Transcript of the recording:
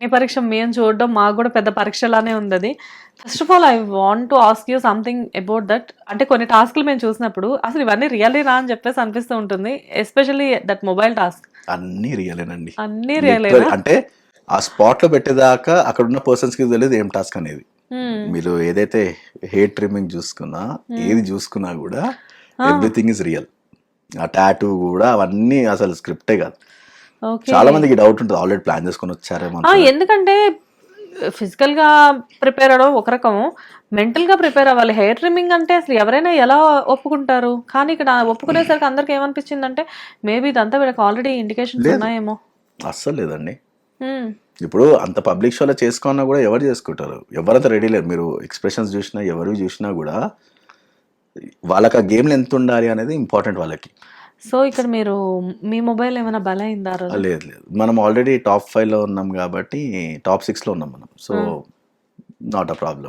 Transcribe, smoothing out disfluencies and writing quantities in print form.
మీ పరీక్ష మేము చూడడం మాకు కూడా పెద్ద పరీక్షలానే ఉంది అది. First of all I want to ask you something about that. అంటే కొన్ని టాస్క్లు మేము చూసినప్పుడు అసలు ఇవన్నీ రియల్లీ రా అని చెప్పేసి అనిపిస్తూ ఉంటుంది. Especially that mobile task. అన్నీ రియలేనండి. అన్నీ రియలేనా? అంటే ఆ స్పాట్ లో పెట్టేదాకా అక్కడ ఉన్న పర్సన్స్ కి తెలియదు ఏం టాస్క్ అనేది. మీరు ఏదైతే హెయిర్ ట్రిమ్మింగ్ చూసుకున్నా, ఏది చూసుకున్నా కూడా ఎవ్రీథింగ్ ఇస్ రియల్. ఆ టాటూ కూడా అవన్నీ అసలు స్క్రిప్టే కాదు. ఓకే. చాలా మందికి డౌట్ ఉంటుంది, ఆల్రెడీ ప్లాన్ చేసుకొని వచ్చారేమో. ఎందుకంటే ఫిజికల్ గా ప్రిపేర్ అవడం ఒక రకం, మెంటల్ గా ప్రిపేర్ అవ్వాలి. హెయిర్ ట్రిమ్మింగ్ అంటే అసలు ఎవరైనా ఎలా ఒప్పుకుంటారు? కానీ ఇక్కడ ఒప్పుకునేసరికి అందరికి ఏమనిపించింది అంటే మేబీ ఇదంతా వీళ్ళకి ఆల్రెడీ ఇండికేషన్స్ ఉన్నాయేమో. అస్సలు లేదండి. Hmm. ఇప్పుడు అంత పబ్లిక్ షోలో చేసుకున్నా కూడా ఎవరు చేసుకుంటారు? ఎవరంతా రెడీ లేరు. మీరు ఎక్స్ప్రెషన్స్ చూసినా, ఎవరు చూసినా కూడా వాళ్ళకి ఆ గేమ్లు ఎంత ఉండాలి అనేది ఇంపార్టెంట్ వాళ్ళకి. సో ఇక్కడ మీరు మీ మొబైల్ ఏమైనా బలైందా? లేదు లేదు, మనం ఆల్రెడీ టాప్ 5 లో ఉన్నాం కాబట్టి టాప్ 6 లో ఉన్నాం మనం. So not a problem.